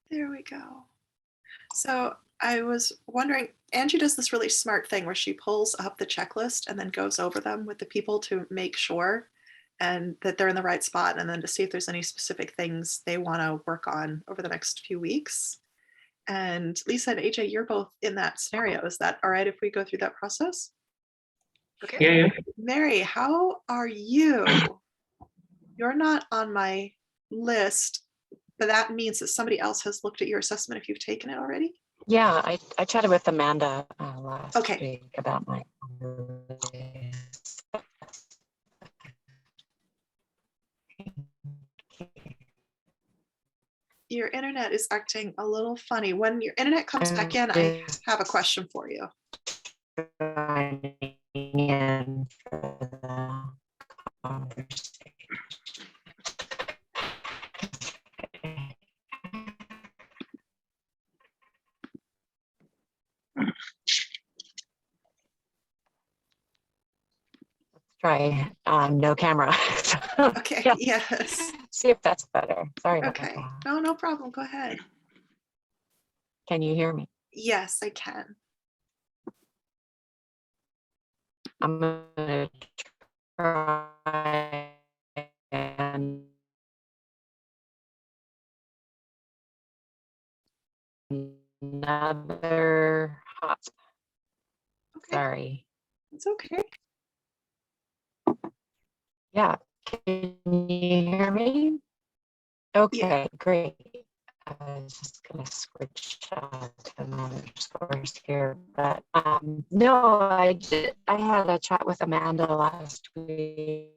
There we go. So I was wondering, Angie does this really smart thing where she pulls up the checklist and then goes over them with the people to make sure and that they're in the right spot, and then to see if there's any specific things they want to work on over the next few weeks. And Lisa and AJ, you're both in that scenario. Is that all right if we go through that process? Okay. Yeah. Mary, how are you? You're not on my list, but that means that somebody else has looked at your assessment if you've taken it already. Yeah, I chatted with Amanda last Okay. week about my. Your internet is acting a little funny. When your internet comes back in, I have a question for you. Try no camera. Okay, yeah. Yes. See if that's better. Sorry about Okay. that. No problem. Go ahead. Can you hear me? Yes, I can. I'm gonna try and another hotspot. Okay. Sorry. It's okay. Yeah. Can you hear me? Okay, Yeah. great. I was just gonna switch to another source here, but no, I had a chat with Amanda last week.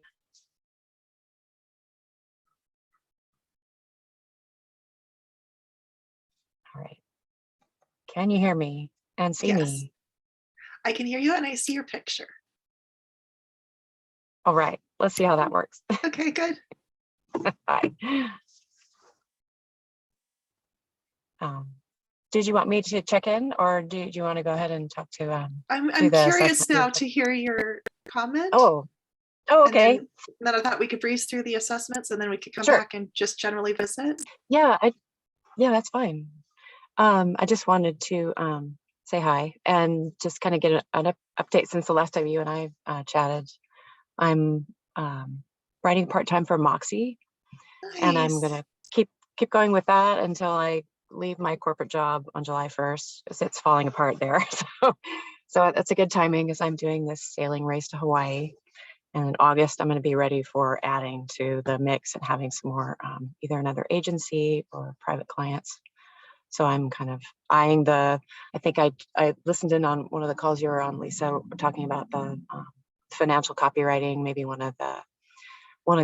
All right. Can you hear me and see me? I can hear you and I see your picture. All right, let's see how that works. Okay, good. Bye. Did you want me to check in, or do you want to go ahead and talk to? I'm curious now to hear your comment. Oh, okay. And then I thought we could breeze through the assessments, and then we could come Sure. back and just generally visit. Yeah, that's fine. I just wanted to say hi and just kind of get an update since the last time you and I chatted. I'm writing part-time for Moxie, Nice. and I'm gonna keep going with that until I leave my corporate job on July 1st, because it's falling apart there. So that's a good timing, because I'm doing this sailing race to Hawaii, and in August I'm going to be ready for adding to the mix and having some more either another agency or private clients. So I'm kind of eyeing I think I listened in on one of the calls you were on, Lisa, talking about the financial copywriting, maybe one of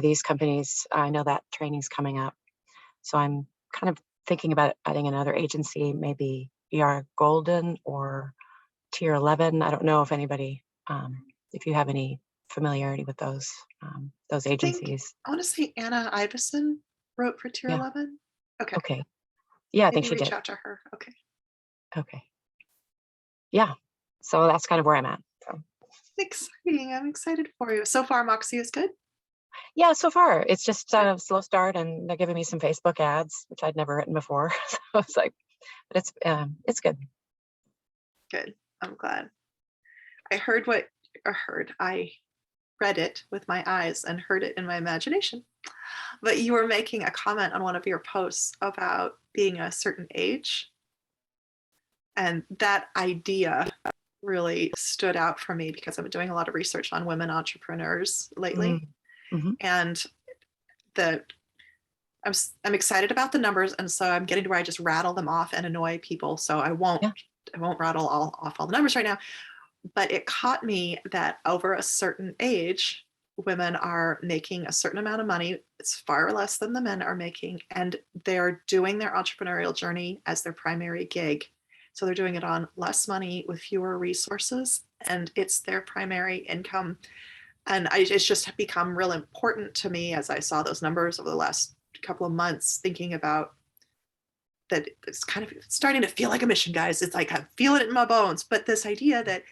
these companies. I know that training's coming up. So I'm kind of thinking about adding another agency, maybe ER Golden or Tier 11. I don't know if anybody, if you have any familiarity with those agencies. I want to say Anna Iveson wrote for Tier 11. Okay. Okay. Yeah, I think she did. Reach out to her. Okay. Okay. Yeah. So that's kind of where I'm at. So. Exciting. I'm excited for you. So far, Moxie is good? Yeah, so far. It's just a slow start, and they're giving me some Facebook ads, which I'd never written before. So it's like, but it's good. Good. I'm glad. I read it with my eyes and heard it in my imagination. But you were making a comment on one of your posts about being a certain age. And that idea really stood out for me because I've been doing a lot of research on women entrepreneurs lately. Mm-hmm. And I'm excited about the numbers. And so I'm getting to where I just rattle them off and annoy people. So I won't rattle off all the numbers right now. But it caught me that over a certain age, women are making a certain amount of money. It's far less than the men are making, and they're doing their entrepreneurial journey as their primary gig. So they're doing it on less money with fewer resources, and it's their primary income. And it's just become real important to me as I saw those numbers over the last couple of months, thinking about that it's kind of starting to feel like a mission, guys. It's like I'm feeling it in my bones. But this idea that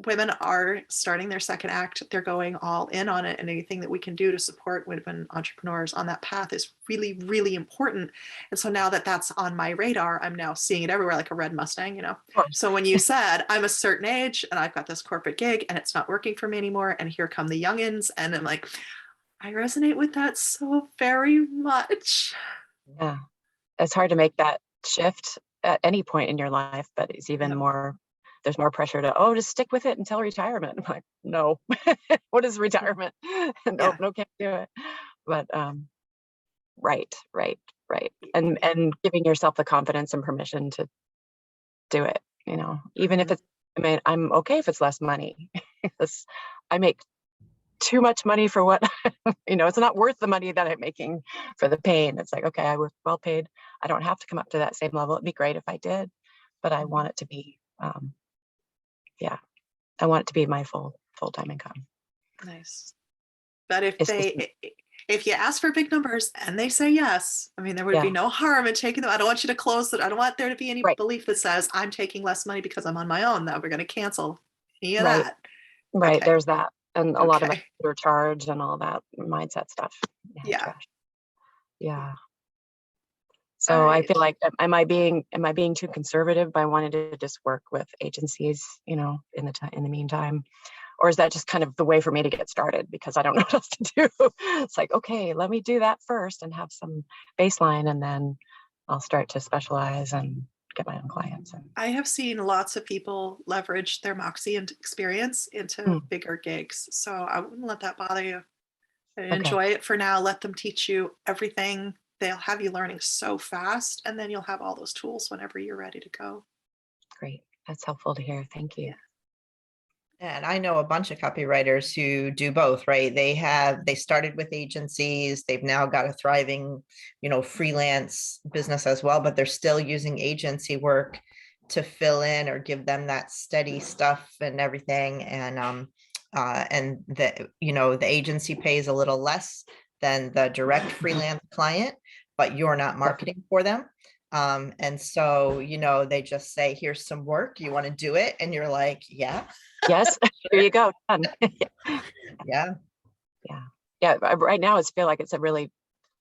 women are starting their second act. They're going all in on it, and anything that we can do to support women entrepreneurs on that path is really, really important. And so now that that's on my radar, I'm now seeing it everywhere like a red Mustang, you know? Of course. So when you said I'm a certain age and I've got this corporate gig and it's not working for me anymore, and here come the youngins, and I'm like, I resonate with that so very much. Yeah. It's hard to make that shift at any point in your life, but it's even Yep. more, there's more pressure to, oh, just stick with it until retirement. I'm like, no, what is retirement? No, Yeah. no, can't do it. But right, right, right. And giving yourself the confidence and permission to do it, you know, even if Mhm. it's, I mean, I'm okay if it's less money. Because I make too much money for what, you know, it's not worth the money that I'm making for the pain. It's like, okay, I was well paid. I don't have to come up to that same level. It'd be great if I did, but I want Mhm. it to be, yeah, I want it to be my full-time income. Nice. But It's just, if you ask for big numbers and they say yes, I mean, there would be yeah, no harm in taking them. I don't want you to close it. I don't want there to be any right, belief that says I'm taking less money because I'm on my own. That we're going to cancel any of right, that. right. Okay. There's that. And a lot of Okay. undercharge and all that mindset stuff. Yeah, Yeah. trash. Yeah. Yeah. All So I right. feel like, am I being too conservative by wanting to just work with agencies, you know, in the meantime? Or is that just kind of the way for me to get started because I don't know what else to do? It's like, okay, let me do that first and have some baseline, and then I'll start to specialize and get my own clients. And I have seen lots of people leverage their Moxie and experience into hmm, bigger gigs. So I wouldn't let that bother you. okay, Enjoy it for now. Let them teach you everything. They'll have you learning so fast, and then you'll have all those tools whenever you're ready to go. great. That's helpful to hear. Thank you. Yeah. And I know a bunch of copywriters who do both, right? They started with agencies, they've now got a thriving, freelance business as well, but they're still using agency work to fill in or give them that steady stuff and everything. And the agency pays a little less than the direct freelance client, but you're not marketing for them. And so, they just say, here's some work, you want to do it? And you're like, yeah. Yes, here you go. Done. Yeah. Yeah, yeah. Right now, I feel like it's a really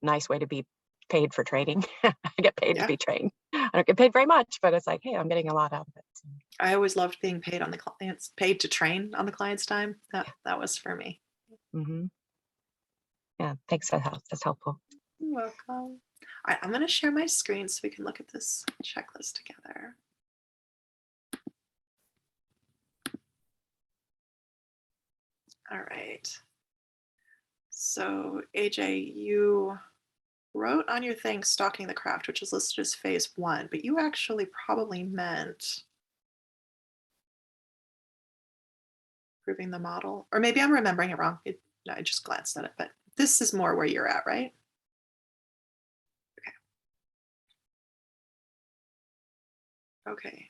nice way to be paid for training. I get paid to Yeah. be trained. I don't get paid very much, but it's like, hey, I'm getting a lot out of it. So, I always loved being paid on the clients, paid to train on the client's time. That was for me. hmm, yeah, thanks. That's helpful. You're welcome. All right, I'm going to share my screen so we can look at this checklist together. All right. So AJ, you wrote on your thing stalking the craft, which is listed as phase 1, but you actually probably meant proving the model, or maybe I'm remembering it wrong. No, I just glanced at it, but this is more where you're at, right? Okay.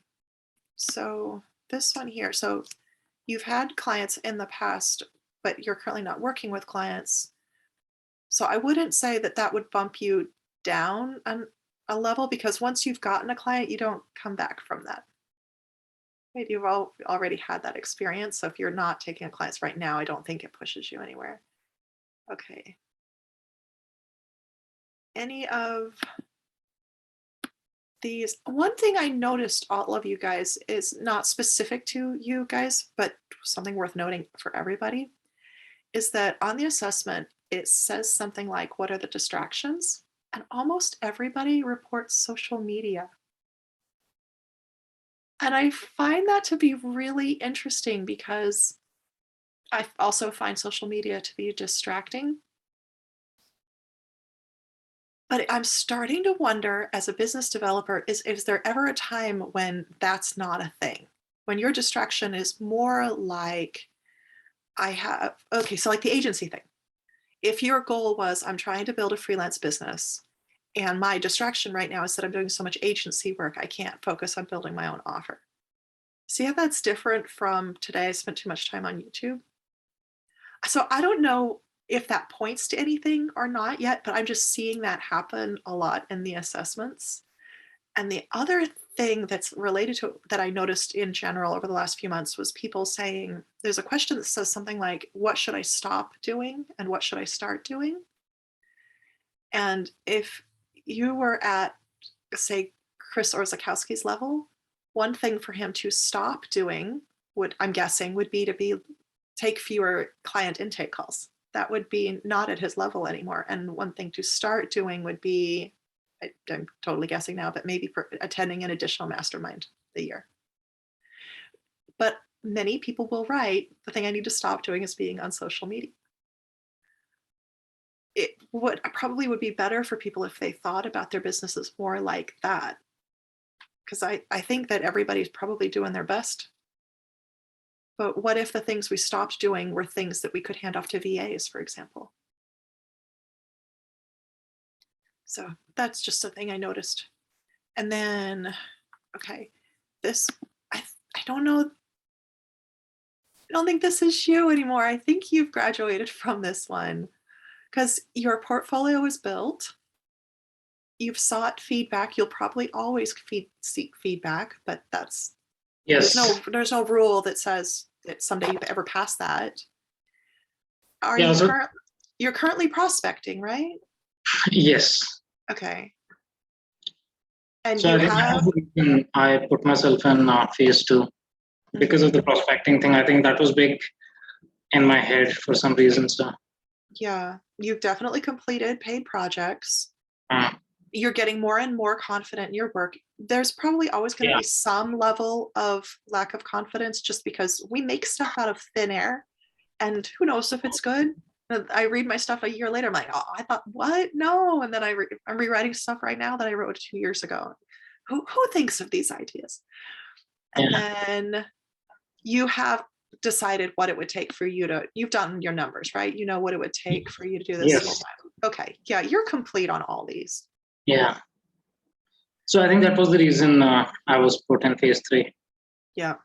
So this one here. So you've had clients in the past, but you're currently not working with clients. So I wouldn't say that that would bump you down a level, because once you've gotten a client, you don't come back from that. Right? You've already had that experience. So if you're not taking clients right now, I don't think it pushes you anywhere. Okay. Any of these, one thing I noticed all of you guys is not specific to you guys, but something worth noting for everybody, is that on the assessment, it says something like, what are the distractions? And almost everybody reports social media. And I find that to be really interesting because I also find social media to be distracting. But I'm starting to wonder, as a business developer, is there ever a time when that's not a thing? When your distraction is more like, okay, so like the agency thing. If your goal was, I'm trying to build a freelance business, and my distraction right now is that I'm doing so much agency work, I can't focus on building my own offer. See how that's different from today? I spent too much time on YouTube. So I don't know if that points to anything or not yet, but I'm just seeing that happen a lot in the assessments. And the other thing that's related to that I noticed in general over the last few months was people saying, there's a question that says something like, what should I stop doing and what should I start doing? And if you were at, say, Chris Orzakowski's level, one thing for him to stop doing would, I'm guessing, would be to take fewer client intake calls. That would be not at his level anymore. And one thing to start doing would be, I'm totally guessing now, but maybe attending an additional mastermind a year. But many people will write, the thing I need to stop doing is being on social media. It would probably would be better for people if they thought about their businesses more like that. Because I think that everybody's probably doing their best. But what if the things we stopped doing were things that we could hand off to VAs, for example? So that's just a thing I noticed. And then, okay, this, I don't know. I don't think this is you anymore. I think you've graduated from this one because your portfolio is built. You've sought feedback. You'll probably always seek feedback, but that's, Yes. there's no rule that says that someday you've ever passed that. Are Yeah, you you're currently prospecting, right? Yes. Okay. And So you I think have, that's the reason I put myself in phase 2 because of the prospecting thing. I think that was big in my head for some reason. So yeah, you've definitely completed paid projects. uh, You're getting more and more confident in your work. There's probably always going to be some level of lack of confidence just because we make stuff out of thin air and who knows if it's good. I read my stuff a year later. I'm like, oh, I thought, what? No. And then I'm rewriting stuff right now that I wrote 2 years ago. Who thinks of these ideas? And then you have decided what it would take for you to, you've done your numbers, right? You know what it would take for you to do this. Yes. Okay. Yeah. You're complete on all these. Yeah. So I think that was the reason I was put in phase 3. Yeah.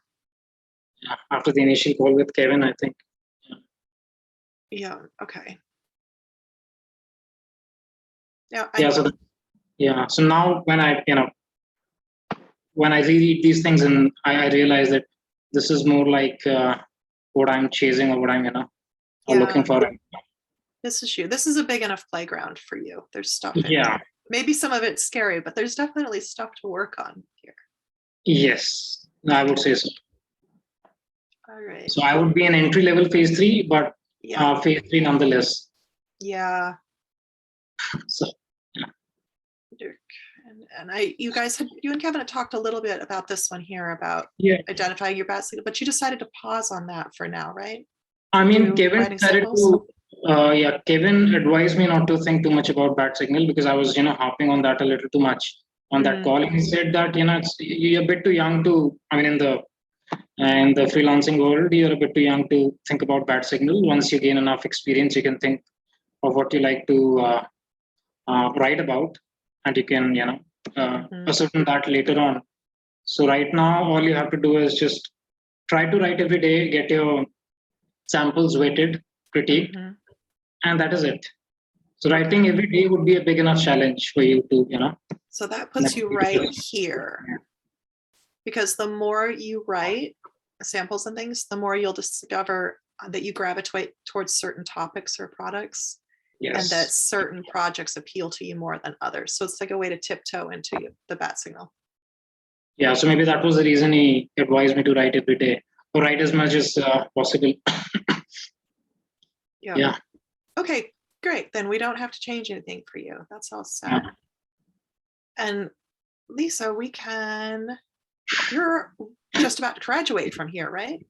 After the initial call with Kevin, I think. Yeah. Okay. Yeah. So now when I reread these things and I realize that this is more like what I'm chasing or what I'm looking for. This is you. This is a big enough playground for you. There's stuff in Yeah. here. Maybe some of it's scary, but there's definitely stuff to work on here. Yes, I would say so. All right. So I would be an entry level phase 3, but phase 3 nonetheless. Yeah. So and you and Kevin had talked a little bit about this one here about identifying your bat signal, but you decided to pause on that for now, right? I mean, Kevin decided to, Kevin advised me not to think too much about bat signal because I was, hopping on that a little too much on that call. He said that, you're a bit too young to, I mean, in the freelancing world, you're a bit too young to think about bat signal. Once you gain enough experience, you can think of what you like to write about, and you can, ascertain that later on. So right now, all you have to do is just try to write every day, get your samples weighted, critiqued, and that is it. So writing every day would be a big enough challenge for you to, So that puts you right here. Because the more you write samples and things, the more you'll discover that you gravitate towards certain topics or products. Yes. And that certain projects appeal to you more than others. So it's like a way to tiptoe into the bat signal. Yeah, so maybe that was the reason he advised me to write every day, or write as much as possible. Yeah. Okay, great. Then we don't have to change anything for you. That's all set. And Lisa, you're just about to graduate from here, right?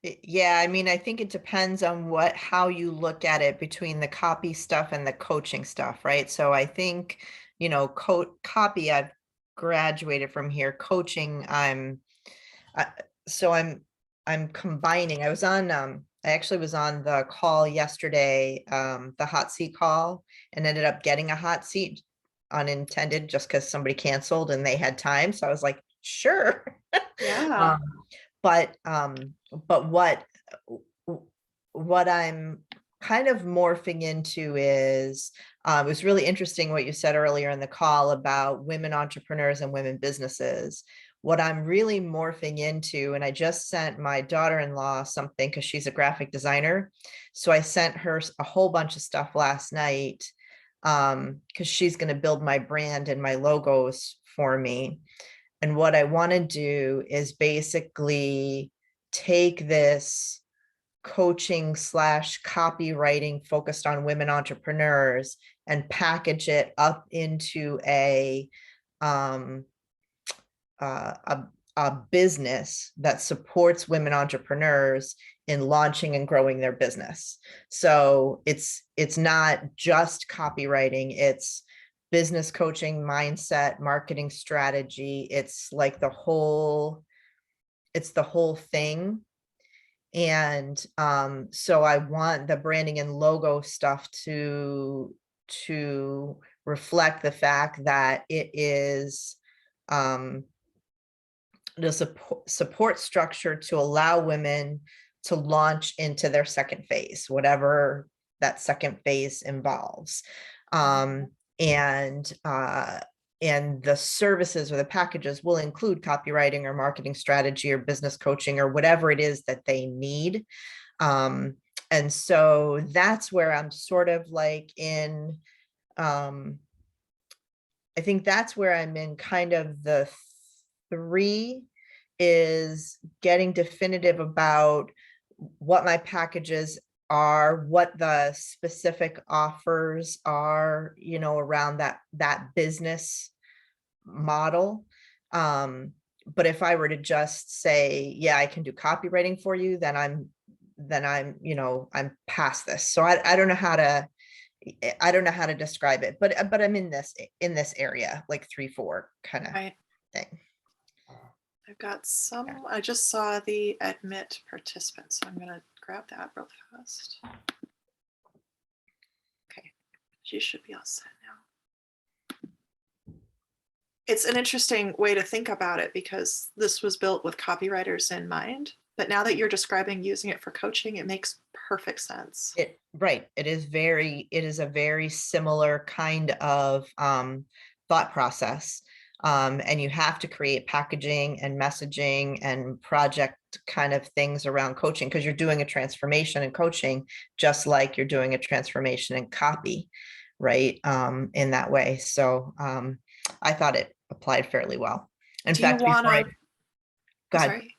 Yeah, I mean, I think it depends on how you look at it between the copy stuff and the coaching stuff, right? So I think, copy, I've graduated from here. Coaching, I'm combining. I actually was on the call yesterday, the hot seat call, and ended up getting a hot seat unintended just because somebody canceled and they had time. So I was like, sure. Yeah. But what I'm kind of morphing into is, it was really interesting what you said earlier in the call about women entrepreneurs and women businesses. What I'm really morphing into, and I just sent my daughter-in-law something because she's a graphic designer. So I sent her a whole bunch of stuff last night because she's going to build my brand and my logos for me. And what I want to do is basically take this coaching / copywriting focused on women entrepreneurs and package it up into a business that supports women entrepreneurs in launching and growing their business. So it's not just copywriting, it's business coaching, mindset, marketing strategy. It's like the whole thing. And so I want the branding and logo stuff to reflect the fact that it is the support structure to allow women to launch into their second phase, whatever that second phase involves. And the services or the packages will include copywriting or marketing strategy or business coaching or whatever it is that they need. And so that's where I'm sort of like in, I think that's where I'm in kind of the 3 is getting definitive about what my packages are, what the specific offers are, around that business model. But if I were to just say, yeah, I can do copywriting for you, then I'm past this. So I don't know how to describe it, but I'm in this area, like 3-4 kind of thing. I've got some, I just saw the admit participants, so I'm going to grab that real fast. Okay, she should be all set now. It's an interesting way to think about it because this was built with copywriters in mind, but now that you're describing using it for coaching, it makes perfect sense. Right. It is a very similar kind of thought process. And you have to create packaging and messaging and project kind of things around coaching because you're doing a transformation in coaching, just like you're doing a transformation in copy, right? In that way. So I thought it applied fairly well. In fact, go ahead. Sorry.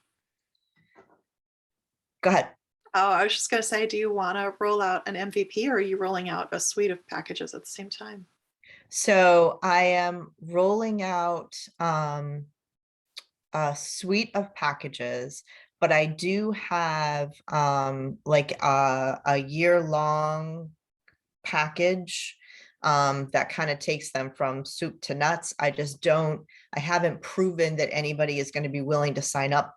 Go ahead. Oh, I was just going to say, do you want to roll out an MVP or are you rolling out a suite of packages at the same time? So I am rolling out a suite of packages, but I do have like a year-long package that kind of takes them from soup to nuts. I haven't proven that anybody is going to be willing to sign up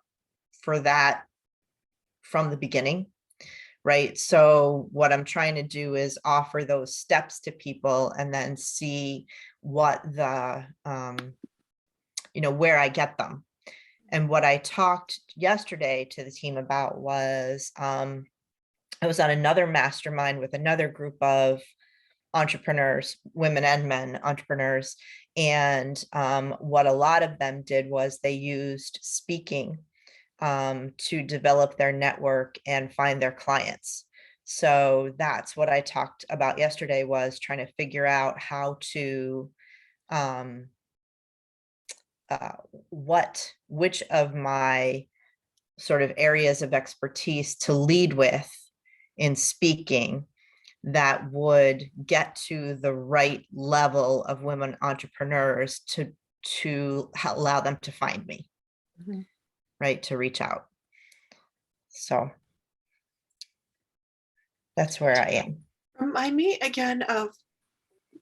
for that from the beginning. Right. So what I'm trying to do is offer those steps to people and then see what the, where I get them. And what I talked yesterday to the team about was I was on another mastermind with another group of entrepreneurs, women and men entrepreneurs. And what a lot of them did was they used speaking to develop their network and find their clients. So that's what I talked about yesterday, was trying to figure out how to, which of my sort of areas of expertise to lead with in speaking that would get to the right level of women entrepreneurs to allow them to find me. Mm-hmm. Right, to reach out. So that's where I am. Remind me again of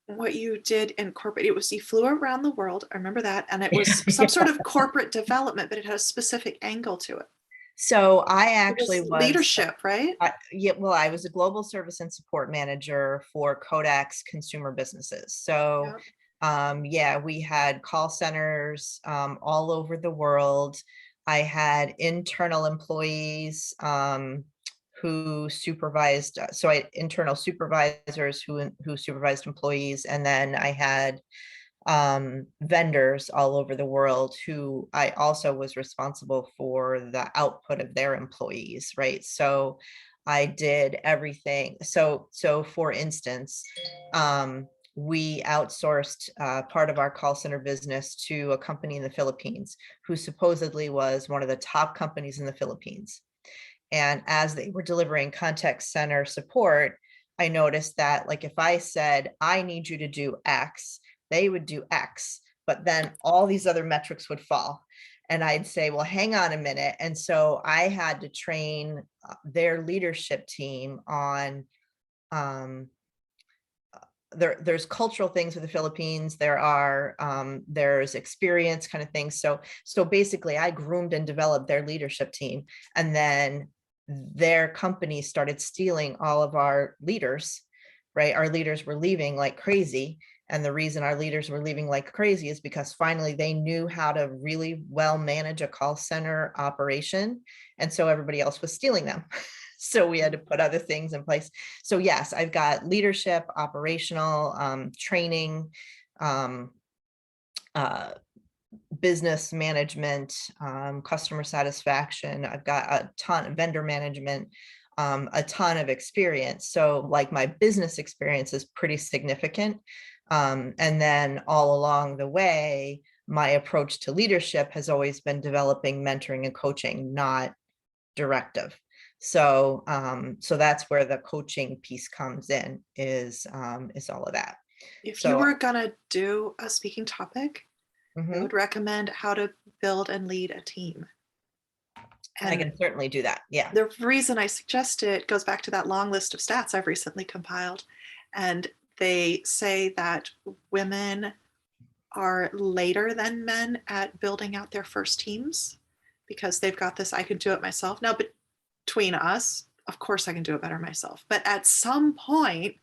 what you did in corporate. It was you flew around the world. I remember that. And it was some sort of corporate development, but it had a specific angle to it. So I actually was leadership, right? Well, I was a global service and support manager for Kodak's consumer businesses. So we had call centers all over the world. I had internal employees who supervised, internal supervisors who supervised employees. And then I had vendors all over the world who I also was responsible for the output of their employees, right? So I did everything. So for instance, we outsourced part of our call center business to a company in the Philippines who supposedly was one of the top companies in the Philippines. And as they were delivering contact center support, I noticed that, like, if I said, I need you to do X, they would do X, but then all these other metrics would fall. And I'd say, well, hang on a minute. And so I had to train their leadership team on, there's cultural things with the Philippines. There's experience kind of things. So basically I groomed and developed their leadership team. And then their company started stealing all of our leaders, right? Our leaders were leaving like crazy. And the reason our leaders were leaving like crazy is because finally they knew how to really well manage a call center operation. And so everybody else was stealing them. So we had to put other things in place. So yes, I've got leadership, operational, training, business management, customer satisfaction. I've got a ton of vendor management, a ton of experience. So like my business experience is pretty significant. And then all along the way, my approach to leadership has always been developing mentoring and coaching, not directive. So that's where the coaching piece comes in, is all of that. If you were gonna do a speaking topic, I would recommend how to build and lead a team. And I can certainly do that. Yeah. The reason I suggest it goes back to that long list of stats I've recently compiled. And they say that women are later than men at building out their first teams because they've got this, I can do it myself. Now, between us, of course I can do it better myself. But at some point,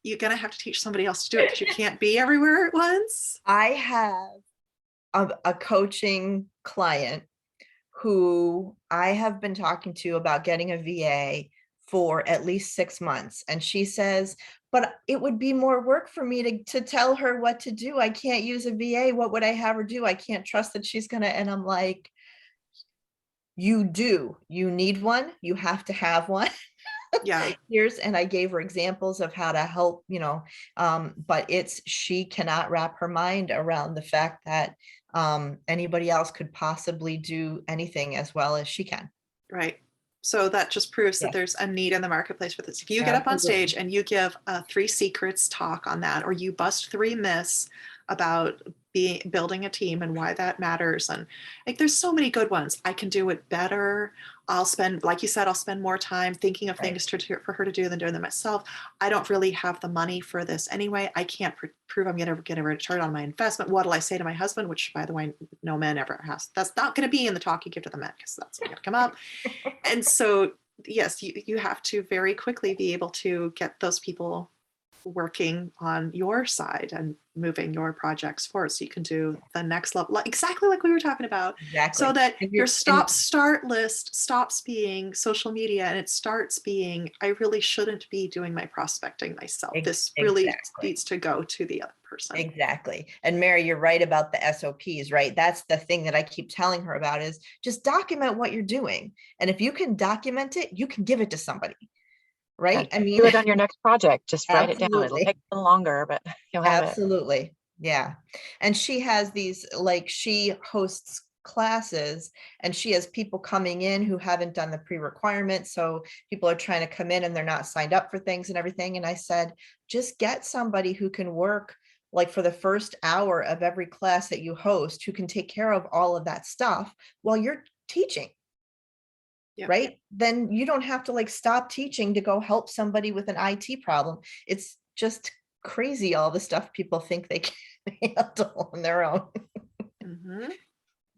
you're going to have to teach somebody else to do it because you can't be everywhere at once. I have a coaching client who I have been talking to about getting a VA for at least 6 months. And she says, but it would be more work for me to tell her what to do. I can't use a VA. What would I have her do? I can't trust that she's going to. And I'm like, you need one. You have to have one. Yeah. And I gave her examples of how to help, but she cannot wrap her mind around the fact that anybody else could possibly do anything as well as she can. Right. So that just proves that there's a need in the marketplace for this. If you get up on stage and you give a 3 secrets talk on that, or you bust 3 myths about building a team and why that matters, and like there's so many good ones. I can do it better. I'll spend, like you said, I'll spend more time thinking of things for her to do than doing them myself. I don't really have the money for this anyway. I can't prove I'm going to get a return on my investment. What'll I say to my husband? Which, by the way, no man ever has. That's not going to be in the talk you give to the men because that's going to come up. And so, yes, you have to very quickly be able to get those people working on your side and moving your projects forward so you can do the next level, exactly like we were talking about. Exactly. So that your start list stops being social media and it starts being, I really shouldn't be doing my prospecting myself. This really needs to go to the other person. Exactly. And Mary, you're right about the SOPs, right? That's the thing that I keep telling her about, is just document what you're doing. And if you can document it, you can give it to somebody. Right. I mean, do it on your next project. Just write it down. It'll take a little longer, but you'll have it. Absolutely. Yeah. And she has these, like, she hosts classes and she has people coming in who haven't done the pre-requirement. So people are trying to come in and they're not signed up for things and everything. And I said, just get somebody who can work like for the first hour of every class that you host, who can take care of all of that stuff while you're teaching. Yep. Right? Then you don't have to like stop teaching to go help somebody with an IT problem. It's just crazy, all the stuff people think they can handle on their own.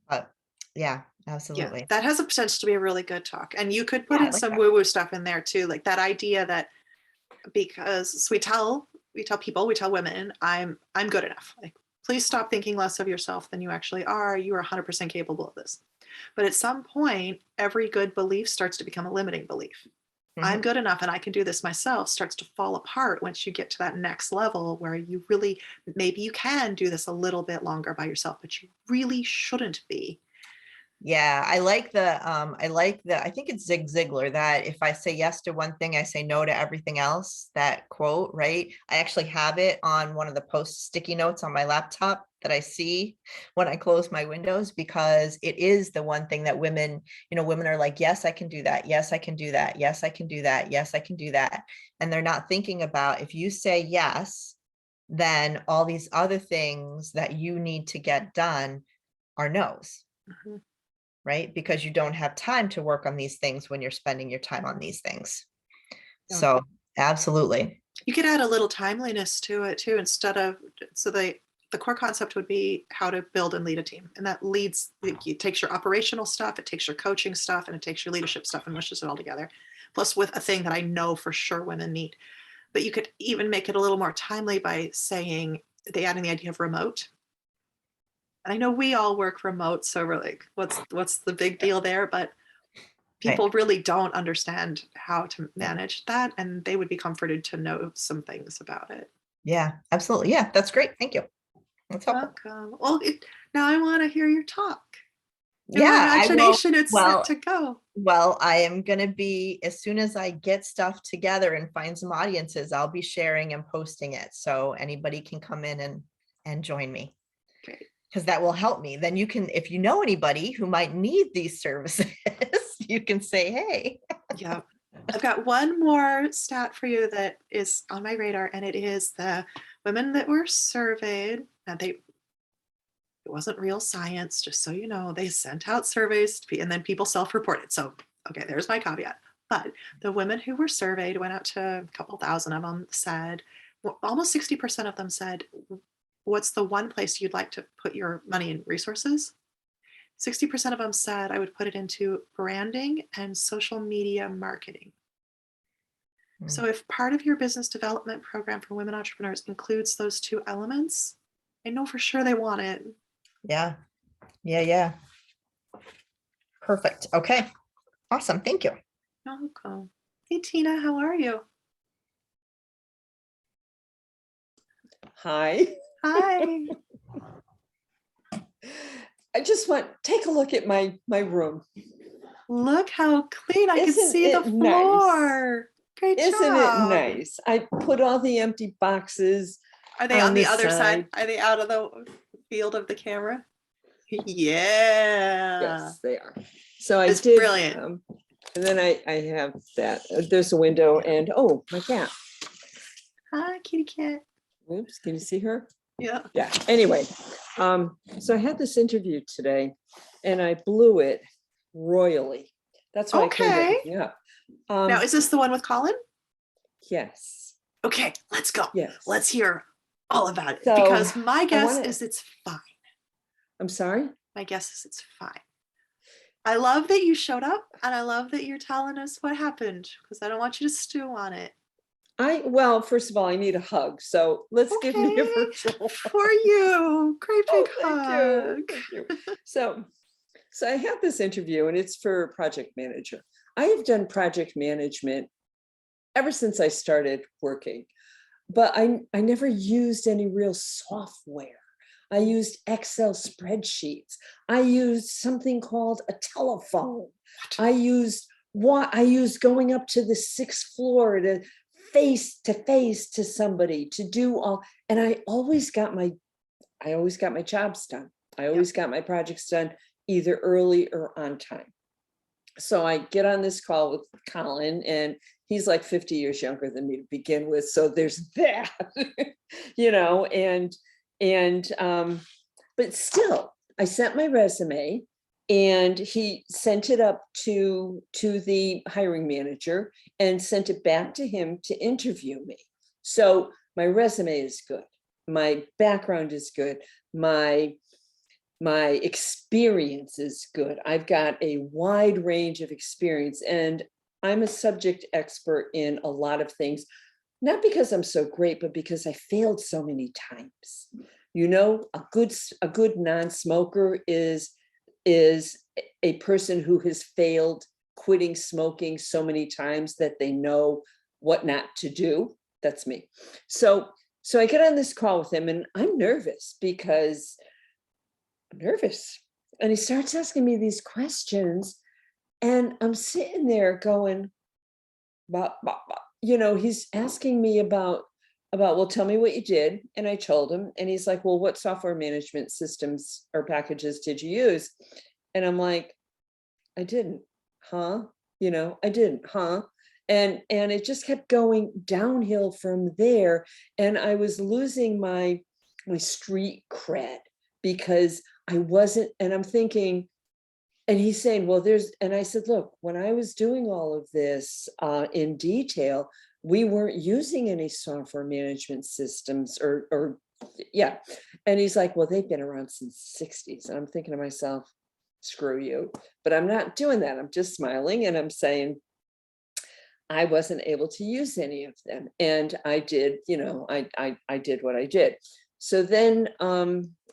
But yeah, absolutely. Yeah, that has a potential to be a really good talk. And you could put in some woo-woo stuff in there too, like that idea that, because we tell women, I'm good enough. Like, please stop thinking less of yourself than you actually are. You are 100% capable of this. But at some point, every good belief starts to become a limiting belief. I'm good enough and I can do this myself starts to fall apart once you get to that next level where you really, maybe you can do this a little bit longer by yourself, but you really shouldn't be. Yeah, I think it's Zig Ziglar that if I say yes to one thing, I say no to everything else. That quote, right? I actually have it on one of the post sticky notes on my laptop that I see when I close my windows, because it is the one thing that women are like, yes, I can do that. Yes, I can do that. Yes, I can do that. Yes, I can do that. And they're not thinking about, if you say yes, then all these other things that you need to get done are no's. Mhm. Right? Because you don't have time to work on these things when you're spending your time on these things. Yeah. So absolutely. You could add a little timeliness to it too, instead of, so the core concept would be how to build and lead a team. And that leads, it takes your operational stuff, it takes your coaching stuff, and it takes your leadership stuff and mushes it all together. Plus with a thing that I know for sure women need. But you could even make it a little more timely by saying, adding the idea of remote. And I know we all work remote, so we're like, what's the big deal there? But people really don't understand how to manage that, and they would be comforted to know some things about it. Yeah, absolutely. Yeah, that's great. Thank you. That's helpful. Welcome. Well, now I want to hear your talk. In Yeah, my imagination, it's set to go. Well, I am going to be, as soon as I get stuff together and find some audiences, I'll be sharing and posting it. So anybody can come in and join me. Great. Because that will help me. Then you can, if you know anybody who might need these services, you can say, hey. Yeah. I've got one more stat for you that is on my radar, and it is the women that were surveyed. And it wasn't real science, just so you know. They sent out surveys and then people self-reported. So, okay, there's my caveat. But the women who were surveyed, went out to a couple thousand of them, said, almost 60% of them said, what's the one place you'd like to put your money and resources? 60% of them said, I would put it into branding and social media marketing. So if part of your business development program for women entrepreneurs includes those two elements, I know for sure they want it. Yeah. Yeah. Perfect. Okay. Awesome. Thank you. You're welcome. Hey, Tina, how are you? Hi. Hi. I just want take a look at my room. Look how clean. I can Isn't see the it nice? floor. Great Isn't job. it nice? I put all the empty boxes. Are they on the other side? side? Are they out of the field of the camera? Yeah. Yes, they are. So I It's did. brilliant. And then I have that. There's a window, and oh, my cat. Hi, kitty cat. Oops, can you see her? Yeah. Yeah. Anyway, so I had this interview today, and I blew it royally. That's why I came to pick you up. Now, is this the one with Colin? Yes. Okay, let's go. Yes. Let's hear all about it. So, Because my guess wanna- is it's fine. I'm sorry? My guess is it's fine. I love that you showed up, and I love that you're telling us what happened, because I don't want you to stew on it. Well, first of all, I need a hug. So let's give me a Okay, virtual for you. Great big thank hug. you. Thank you. So I have this interview, and it's for project manager. I have done project management ever since I started working, but I never used any real software. I used Excel spreadsheets. I used something called a telephone. I used going up to the 6th floor to face to somebody to do all, and I always got my jobs done. I always got my projects done either early or on time. So I get on this call with Colin, and he's like 50 years younger than me to begin with. So there's that, but still, I sent my resume, and he sent it up to the hiring manager and sent it back to him to interview me. So my resume is good. My background is good. My experience is good. I've got a wide range of experience, and I'm a subject expert in a lot of things, not because I'm so great, but because I failed so many times. A good non-smoker is a person who has failed quitting smoking so many times that they know what not to do. That's me. So I get on this call with him and I'm nervous because I'm nervous. And he starts asking me these questions and I'm sitting there going, bah, bah, bah. He's asking me about, well, tell me what you did. And I told him, and he's like, well, what software management systems or packages did you use? And I'm like, I didn't, huh? I didn't, huh? And it just kept going downhill from there. And I was losing my street cred because I wasn't, and I'm thinking, and he's saying, well, and I said, look, when I was doing all of this in detail, we weren't using any software management systems or yeah. And he's like, well, they've been around since the 60s. And I'm thinking to myself, screw you, but I'm not doing that. I'm just smiling and I'm saying, I wasn't able to use any of them. And I did, I did what I did. So then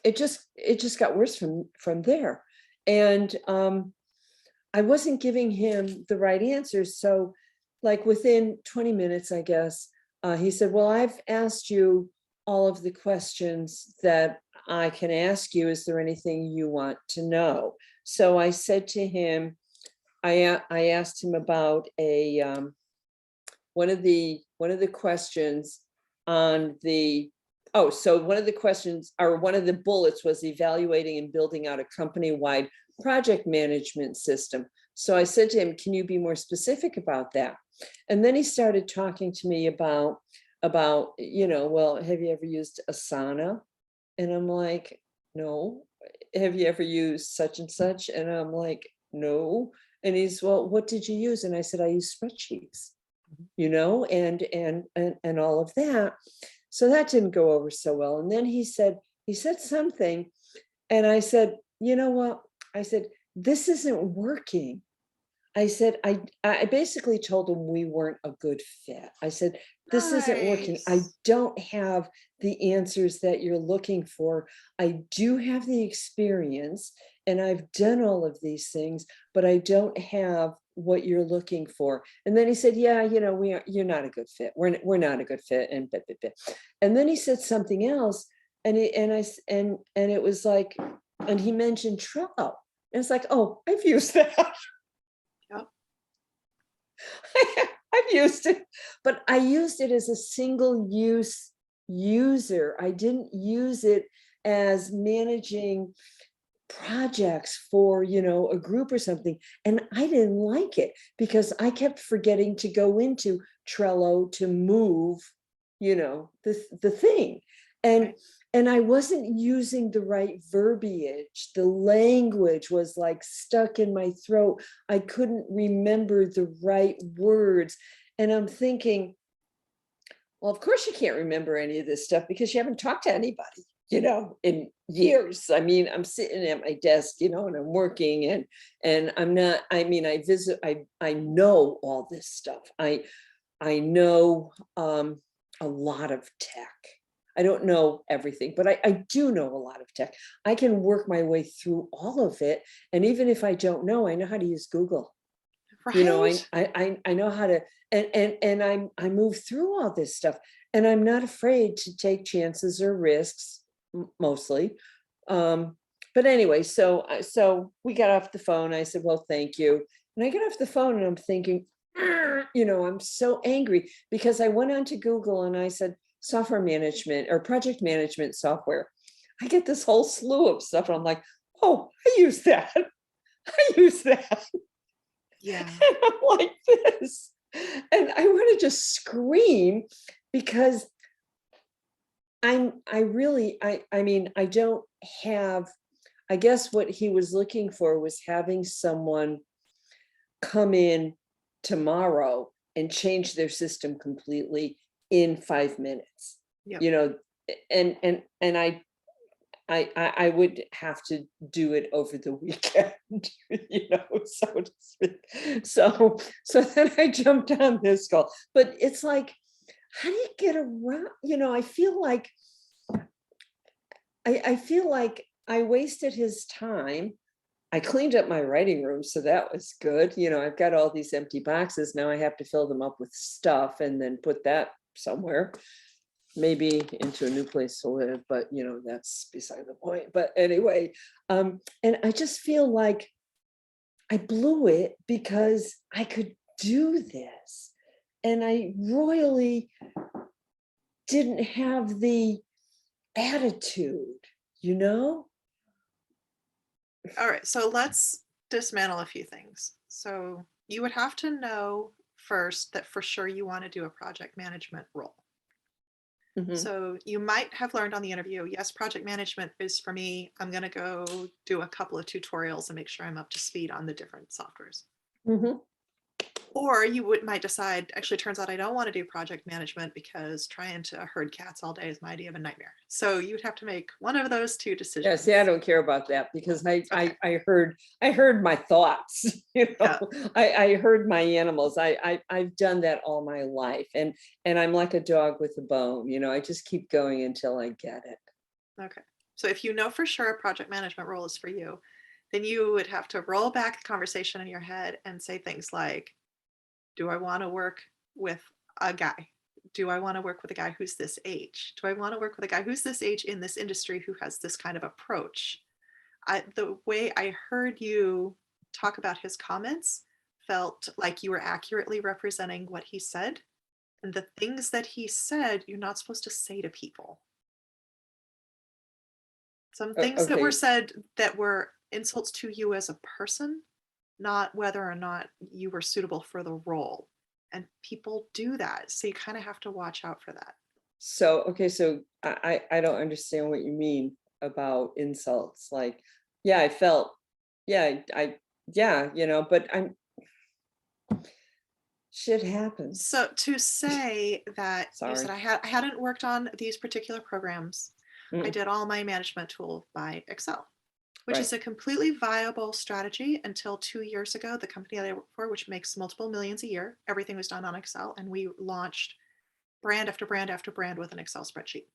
it just got worse from there. And I wasn't giving him the right answers. So like within 20 minutes, I guess, he said, well, I've asked you all of the questions that I can ask you. Is there anything you want to know? So I said to him, I asked him about one of the questions on the, so one of the questions, or one of the bullets, was evaluating and building out a company-wide project management system. So I said to him, can you be more specific about that? And then he started talking to me about, well, have you ever used Asana? And I'm like, no. Have you ever used such and such? And I'm like, no. And he's, well, what did you use? And I said, I use spreadsheets, and all of that. So that didn't go over so well. And then he said something, and I said, you know what? I said, this isn't working. I said, I basically told him we weren't a good fit. I said, this isn't working. I don't have the answers that you're looking for. I do have the experience and I've done all of these things, but I don't have what you're looking for. And then he said, yeah, you're not a good fit. We're not a good fit. And then he said something else. And it was like, and he mentioned Trello. And it's like, oh, I've used that. Yep. I've used it, but I used it as a single use user. I didn't use it as managing projects for, a group or something. And I didn't like it because I kept forgetting to go into Trello to move, the thing. And I wasn't using the right verbiage. The language was like stuck in my throat. I couldn't remember the right words. And I'm thinking, well, of course you can't remember any of this stuff because you haven't talked to anybody, in years. I mean, I'm sitting at my desk, and I'm working and I'm not, I know all this stuff. I know a lot of tech. I don't know everything, but I do know a lot of tech. I can work my way through all of it. And even if I don't know, I know how to use Google. Right. I know how to, and I move through all this stuff, and I'm not afraid to take chances or risks, mostly. But anyway, so we got off the phone. I said, well, thank you. And I get off the phone and I'm thinking, I'm so angry because I went onto Google and I said, software management or project management software. I get this whole slew of stuff. And I'm like, oh, I use that. I use that. Yeah. And I'm like this. And I want to just scream because I don't have, I guess what he was looking for was having someone come in tomorrow and change their system completely in 5 minutes. Yep. And I would have to do it over the weekend, so to speak. So then I jumped on this call, but it's like, how do you get around? I feel like I wasted his time. I cleaned up my writing room, so that was good. I've got all these empty boxes. Now I have to fill them up with stuff and then put that somewhere, maybe into a new place to live, but that's beside the point. But anyway, and I just feel like I blew it because I could do this. And I royally didn't have the attitude, All right, so let's dismantle a few things. So you would have to know first that for sure you want to do a project management role. Mhm. So you might have learned on the interview, yes, project management is for me. I'm going to go do a couple of tutorials and make sure I'm up to speed on the different softwares. Mhm. Or you might decide, actually, it turns out I don't want to do project management because trying to herd cats all day is my idea of a nightmare. So you'd have to make one of those two Yeah, decisions. see, I don't care about that because Okay. I heard my thoughts, Yeah. I heard my animals. I've done that all my life, and I'm like a dog with a bone, I just keep going until I get it. Okay. So if you know for sure a project management role is for you, then you would have to roll back the conversation in your head and say things like, do I want to work with a guy? Do I want to work with a guy who's this age? Do I want to work with a guy who's this age in this industry who has this kind of approach? The way I heard you talk about his comments felt like you were accurately representing what he said. And the things that he said, you're not supposed to say to people. Some things that were Okay. said that were insults to you as a person, not whether or not you were suitable for the role. And people do that. So you kind of have to watch out for that. So, okay, so I don't understand what you mean about insults. Like, yeah, I felt, yeah, but shit happens. So to say that you said Sorry. I hadn't worked on these particular programs, I Mm, did all my management tool by Excel, which is right. a completely viable strategy until 2 years ago. The company that I work for, which makes multiple millions a year, everything was done on Excel, and we launched brand after brand after brand with an Excel spreadsheet.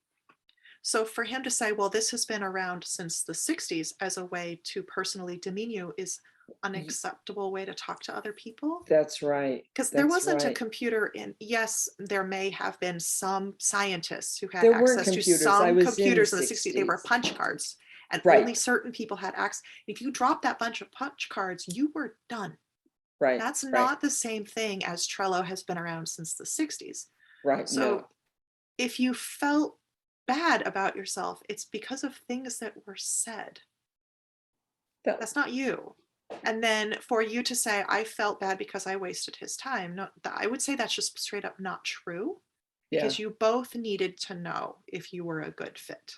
So for him to say, well, this has been around since the 60s as a way to personally demean you is unacceptable way to talk to other people. That's right. Because there That's wasn't a right. computer in, yes, there may have been some scientists who had There weren't access to computers. I some was in the computers in the 60s. They were 60s. punch cards, and Right. only certain people had access. If you dropped that bunch of punch cards, you were done. Right. That's Right. not the same thing as Trello has been around since the 60s. Right. So No. if you felt bad about yourself, it's because of things that were said. That's not you. And then for you to say, I felt bad because I wasted his time. No, I would say that's just straight up not true, because Yeah. you both needed to know if you were a good fit.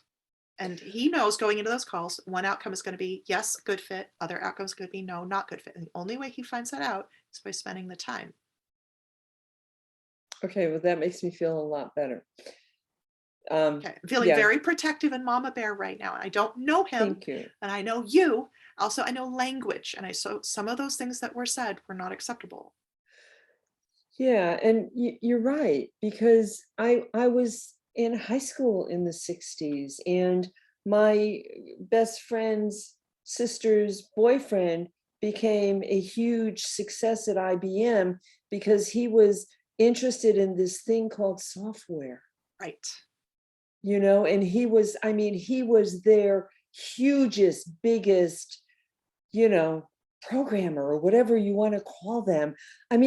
And he knows going into those calls, one outcome is going to be yes, good fit. Other outcome is going to be no, not good fit. And the only way he finds that out is by spending the time. Okay. Well, that makes me feel a lot better. Okay. I'm feeling Yeah. very protective and mama bear right now. I don't know him, Thank you. and I know you. Also, I know language, and so some of those things that were said were not acceptable. Yeah, and you're right, because I was in high school in the 60s, and my best friend's sister's boyfriend became a huge success at IBM because he was interested in this thing called software, Right. and he was their hugest, biggest, programmer or whatever you want to call them.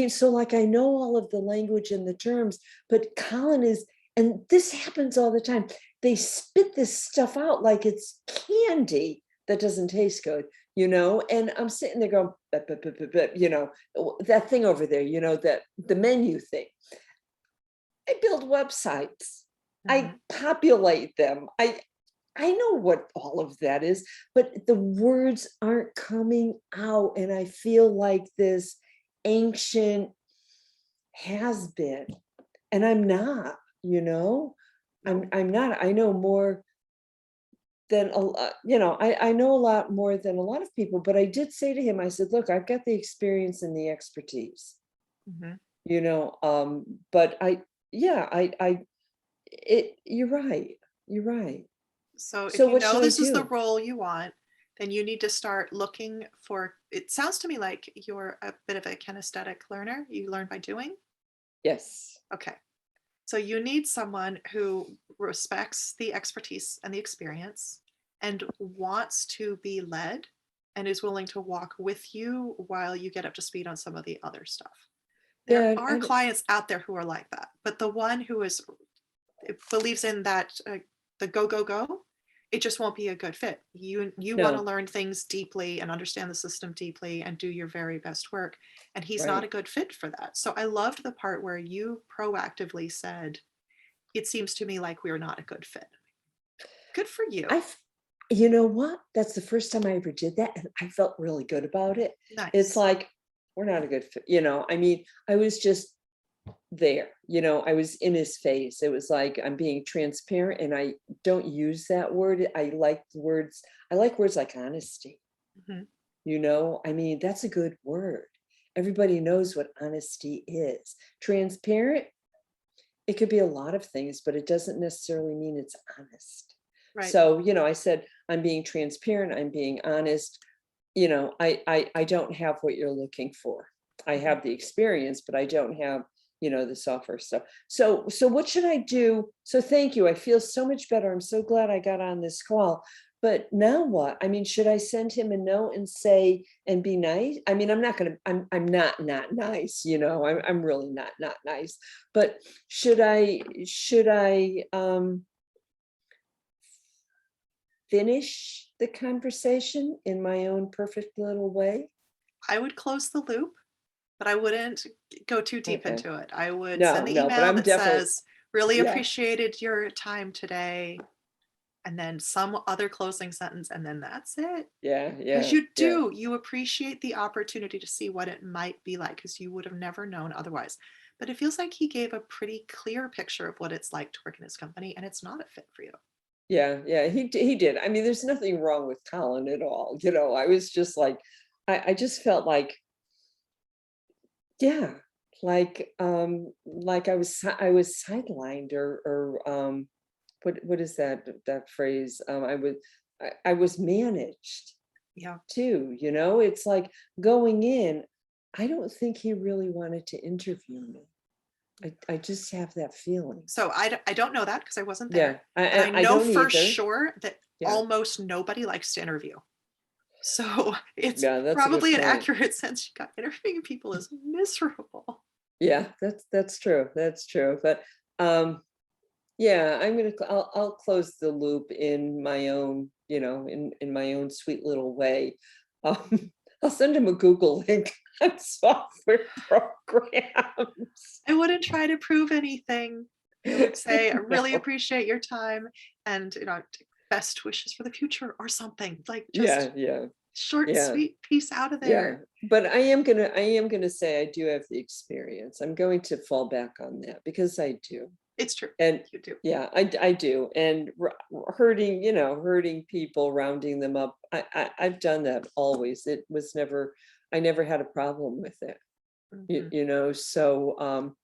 So like I know all of the language and the terms, but Colin is, and this happens all the time. They spit this stuff out like it's candy that doesn't taste good, and I'm sitting there going, that thing over there, that the menu thing. I build websites. I populate them. I know what all of that is, but the words aren't coming out. And I feel like this ancient has been, and I'm not, I'm not. I know more than a lot, I know a lot more than a lot of people, but I did say to him, I said, look, I've got the experience and the expertise, but you're right. You're right. So if So you what know should I this is the do? role you want, then you need to start looking for, it sounds to me like you're a bit of a kinesthetic learner. You learn by doing. Yes. Okay. So you need someone who respects the expertise and the experience and wants to be led and is willing to walk with you while you get up to speed on some of the other stuff. There Yeah. are clients out there who are like that, but the one who believes in that, the go, go, go, it just won't be a good fit. You want to No. learn things deeply and understand the system deeply and do your very best work. And he's not a Right. good fit for that. So I loved the part where you proactively said, it seems to me like we're not a good fit. Good for you. You know what? That's the first time I ever did that, and I felt really good about it. It's Nice. like, we're not a good fit, I mean, I was just there, I was in his face. It was like, I'm being transparent, and I don't use that word. I like words like honesty. Mhm. I mean, that's a good word. Everybody knows what honesty is. Transparent, it could be a lot of things, but it doesn't necessarily mean it's honest. Right. So, I said, I'm being transparent, I'm being honest. I don't have what you're looking for. I have the experience, but I don't have, the software stuff. So what should I do? So thank you. I feel so much better. I'm so glad I got on this call. But now what? I mean, should I send him a note and say, and be nice? I mean, I'm not not nice, I'm really not nice. But should I finish the conversation in my own perfect little way? I would close the loop, but I wouldn't go too deep Okay. into it. I would No, send the no, but email I'm that definitely, says, really yeah, appreciated your time today. And then some other closing sentence, and then that's it. yeah, Because yeah, yeah, you appreciate the opportunity to see what it might be like, because you would have never known otherwise. But it feels like he gave a pretty clear picture of what it's like to work in his company, and it's not a fit for you. yeah. He did. I mean, there's nothing wrong with Colin at all. I was just like, I just felt like, yeah, like I was sidelined, or what is that phrase? I was managed Yeah. too. It's like going in, I don't think he really wanted to interview me. I just have that feeling. So I don't know that because I wasn't Yeah, there. But I I know don't for either. sure that Yeah, almost nobody likes to interview. So it's yeah, that's a good probably an point. accurate sense. You got interviewing people is miserable. Yeah, that's true. That's true. But yeah, I'll close the loop in my own, in my own sweet little way. I'll send him a Google link on software programs. I wouldn't try to prove anything. I would say, I really No. appreciate your time and, best wishes for the future or something. Like Yeah, just yeah, short and yeah, sweet, peace out of yeah. there. But I am gonna say I do have the experience. I'm going to fall back on that because I do. It's true. And You do. yeah, I do. And hurting people, rounding them up. I've done that always. I never had a problem with it. Mhm. So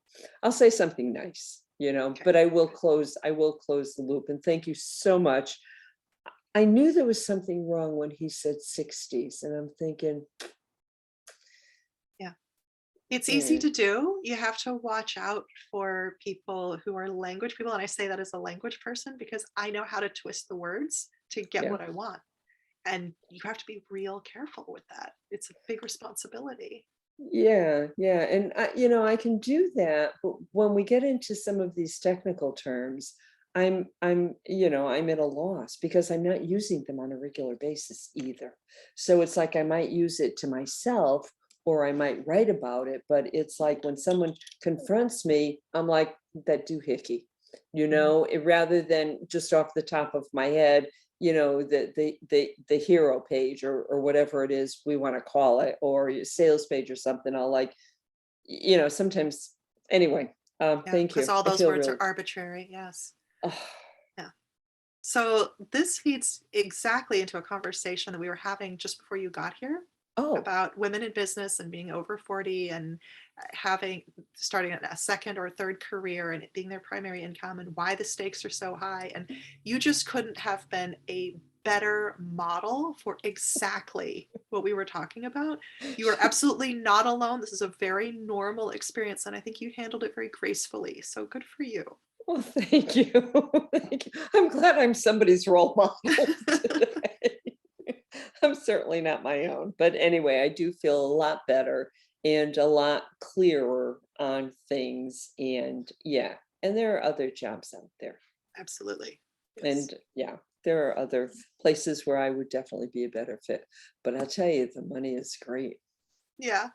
I'll say something nice, Okay. but I will close the loop. And thank you so much. I knew there was something wrong when he said 60s, and I'm thinking, Yeah. It's easy eh, to do. You have to watch out for people who are language people. And I say that as a language person because I know how to twist the words to get yeah. what I want. And you have to be real careful with that. It's a big responsibility. Yeah, yeah. And I can do that, but when we get into some of these technical terms, I'm at a loss because I'm not using them on a regular basis either. So it's like I might use it to myself or I might write about it, but it's like when someone confronts me, I'm like that doohickey, Mhm. rather than just off the top of my head, the hero page or whatever it is we want to call it, or your sales page or something. I'll like, sometimes anyway. Yeah, Thank because you. all I those feel words are really, arbitrary. Yes. oh, Yeah. So this feeds exactly into a conversation that we were having just before you got here oh, about women in business and being over 40 and starting a second or third career and it being their primary income and why the stakes are so high. And you just couldn't have been a better model for exactly what we were talking about. You are absolutely not alone. This is a very normal experience, and I think you handled it very gracefully. So good for you. Well, thank you. Thank you. I'm glad I'm somebody's role model today. I'm certainly not my own, but anyway, I do feel a lot better and a lot clearer on things. And yeah, and there are other jobs out there. Absolutely. Yes. And yeah, there are other places where I would definitely be a better fit. But I'll tell you, the money is great. Yeah.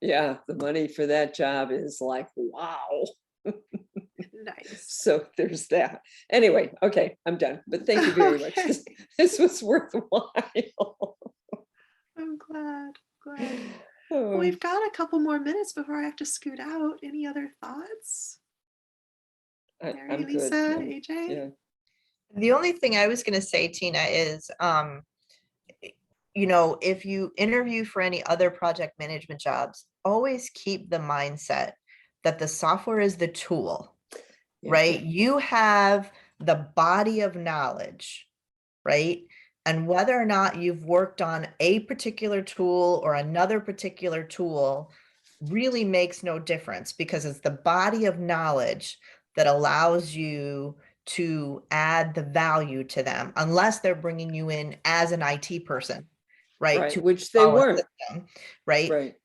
Yeah, the money for that job is like, wow. Nice. So there's that. Anyway, okay, I'm done. But thank you very much. Okay. This was worthwhile. I'm glad. Glad. Oh, Well, we've got a couple more minutes before I have to scoot out. Any other thoughts? Mary, I'm Lisa, good. AJ? Yeah. The only thing I was going to say, Tina, is, you know, if you interview for any other project management jobs, always keep the mindset that the software is the tool, Yeah. right? You have the body of knowledge, right? And whether or not you've worked on a particular tool or another particular tool really makes no difference, because it's the body of knowledge that allows you to add the value to them, unless they're bringing you in as an IT person, right? Right, To which they install a weren't. system, right? Right.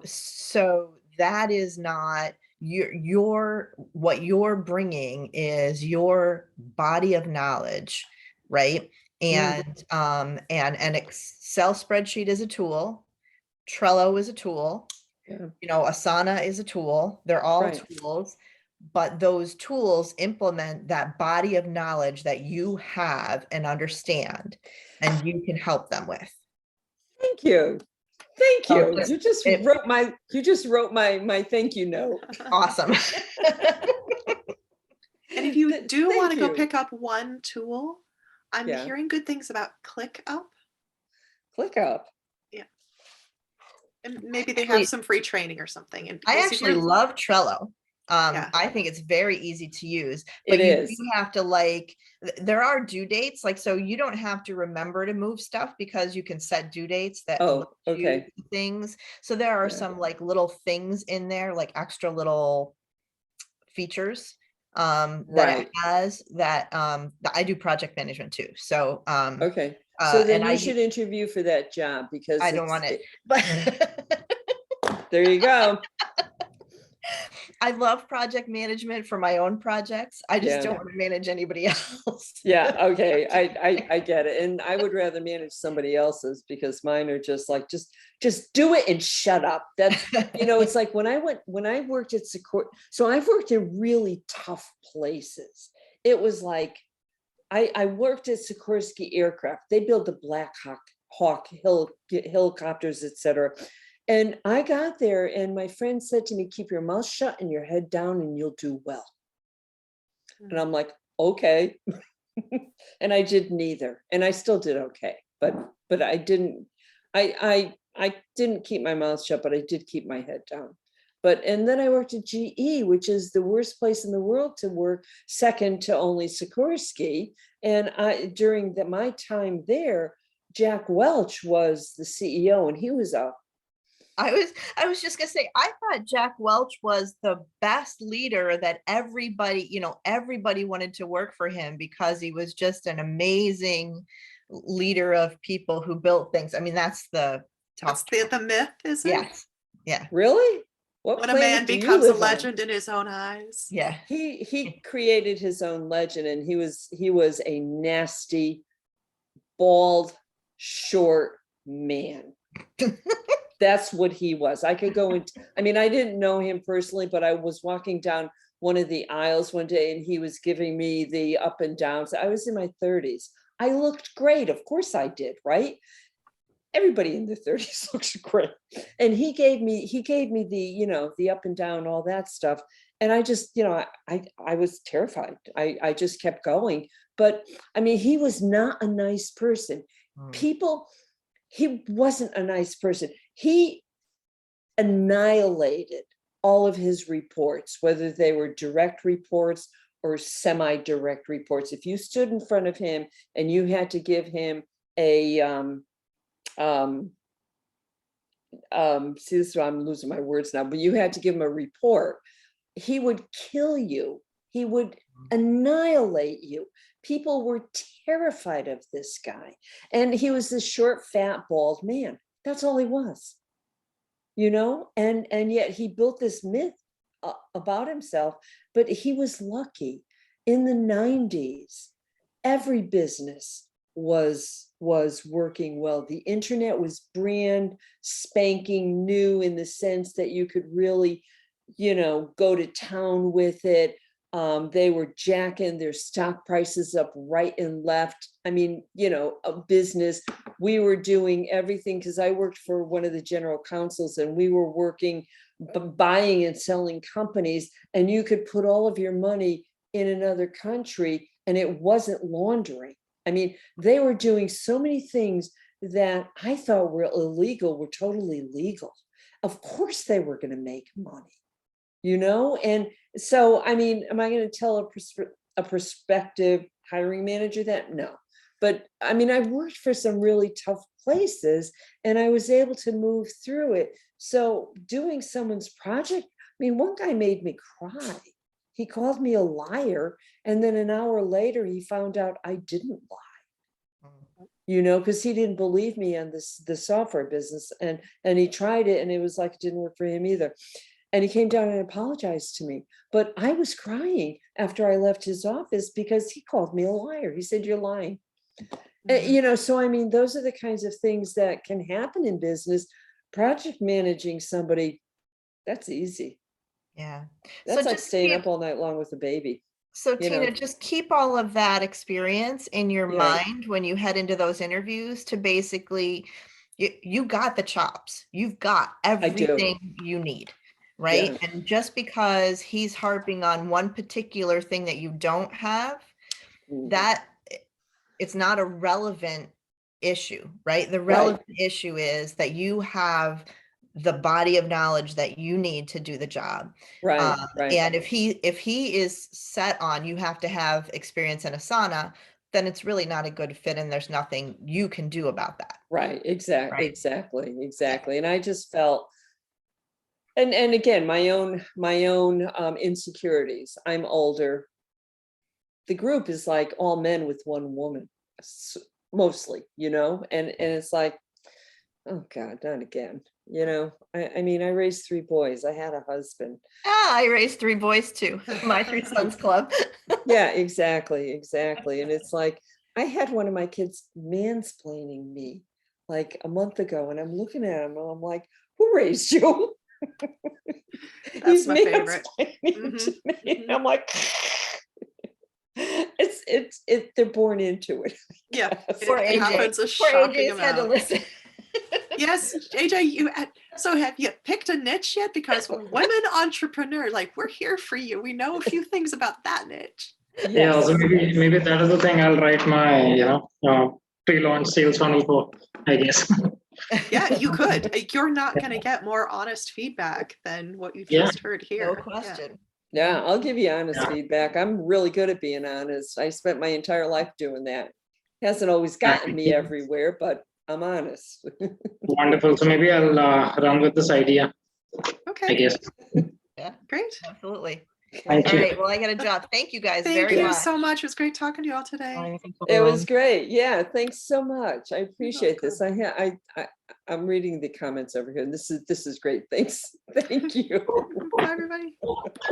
So that is not your what you're bringing is your body of knowledge, right? And an Excel spreadsheet is a tool, Trello is a tool, Yeah. you know, Asana is a tool. They're all Right. tools, but those tools implement that body of knowledge that you have and understand, and you can help them with. Thank you. Thank So you. You just it- wrote my thank you note. Awesome. And if you do want to Thank go you. pick up one tool, I'm Yeah. hearing good things about ClickUp. Click up. Yeah. And maybe they Actually- have some free training or something. And I because if actually you're- love Trello. Yeah. I think it's very easy to use, but It you is. do have to, like, there are due dates, like, so you don't have to remember to move stuff, because you can set due dates that Oh, alert you okay. to things. So there are Yeah. some like little things in there, like extra little features that Right. it has, that I do project management too. So Okay. So then and you should interview for that job, because I don't want it, but there you go. I love project management for my own projects. I just Yeah. don't want to manage anybody else. Yeah, okay. I get it. And I would rather manage somebody else's, because mine are just like, just do it and shut up. That's, you know, it's like when I worked at Sikorsky, so I've worked in really tough places. It was like, I worked at Sikorsky Aircraft. They build the Black Hawk helicopters, etc. And I got there and my friend said to me, keep your mouth shut and your head down and you'll do well. And I'm like, okay. And I did neither. And I still did okay. But I didn't keep my mouth shut, but I did keep my head down. And then I worked at GE, which is the worst place in the world to work, second to only Sikorsky. And during my time there, Jack Welch was the CEO, and he was I was just gonna say, I thought Jack Welch was the best leader, that everybody, you know, everybody wanted to work for him, because he was just an amazing leader of people who built things. I mean, that's the That's talk. the myth, is it? Yes. Yeah. really? What When a man planet do you becomes a live on? legend in his own eyes. Yeah. He created his own legend, and he was a nasty, bald, short man. That's what he was. I could go into, I mean, I didn't know him personally, but I was walking down one of the aisles one day and he was giving me the up and downs. I was in my 30s. I looked great. Of course I did, right? Everybody in their 30s looks great. And he gave me the, you know, the up and down, all that stuff. And I just, you know, I was terrified. I just kept going. But I mean, he was not a nice person. He wasn't a nice person. He annihilated all of his reports, whether they were direct reports or semi-direct reports. If you stood in front of him and you had to give him a see, this is why I'm losing my words now, but you had to give him a report, he would kill you. He would annihilate you. People were terrified of this guy. And he was this short, fat, bald man. That's all he was, you know? And yet he built this myth about himself, but he was lucky. In the 90s, every business was working well. The internet was brand spanking new in the sense that you could really, you know, go to town with it. They were jacking their stock prices up right and left. I mean, you know, a business, we were doing everything, because I worked for one of the general counsels, and we were working, buying and selling companies, and you could put all of your money in another country and it wasn't laundering. I mean, they were doing so many things that I thought were illegal, were totally legal. Of course they were going to make money, you know? And so, I mean, am I going to tell a prospective hiring manager that? No. But I mean, I worked for some really tough places and I was able to move through it. So doing someone's project, I mean, one guy made me cry. He called me a liar. And then an hour later, he found out I didn't lie, you know, because he didn't believe me on the software business. And he tried it and it was like, it didn't work for him either. And he came down and apologized to me. But I was crying after I left his office because he called me a liar. He said, "You're lying." You know, so I mean, those are the kinds of things that can happen in business. Project managing somebody, that's easy. Yeah. That's So like just staying keep, up all night long with a baby. so you Tina, know. just keep all of that experience in your Yeah. mind when you head into those interviews to basically, you got the chops. You've got do. everything you need, right? And just because he's harping on one particular thing that you don't have, Mhm. that it's not a relevant issue, right? The Right. relevant issue is that you have the body of knowledge that you need to do the job. Right, right, And if he is set on you have to have experience in Asana, then it's really not a good fit and there's nothing you can do about that. right. Right. Exactly. And I just felt, and again, my own insecurities. I'm older. The group is like all men with one woman, mostly, you know, and it's like, oh God, not again. You know, I mean, I raised 3 boys. I had a husband. I raised 3 boys too. My 3 sons club. Yeah, exactly. And it's like, I had one of my kids mansplaining me like a month ago, and I'm looking at him and I'm like, who raised you? That's He's my favorite. mansplaining to me. And I'm like, they're born into it. Yeah, Poor it AJ. happens a Poor shocking AJ's had to amount. listen. Yes, AJ, so have you picked a niche yet? Because women entrepreneur, like, we're here for you. We know a few things about that niche. Yeah, so maybe that is the thing I'll write my pre-launch sales funnel for, I guess. Yeah, you could. You're not going to get more honest feedback than what you've Yeah. just heard here. No question. Yeah, I'll give you honest Yeah. feedback. I'm really good at being honest. I spent my entire life doing that. Hasn't always gotten me everywhere, but I'm honest. Wonderful. So maybe I'll run with this idea, Okay. I guess. Yeah, Great. absolutely. Thank All you. right. Well, I got to drop. Thank you guys Thank very you much. so much. It was great talking to you all today. I think It was everyone- great. Yeah, thanks so much. I appreciate this. welcome. I'm reading the comments over here. And this is great. Thanks. Thank you. Bye, everybody.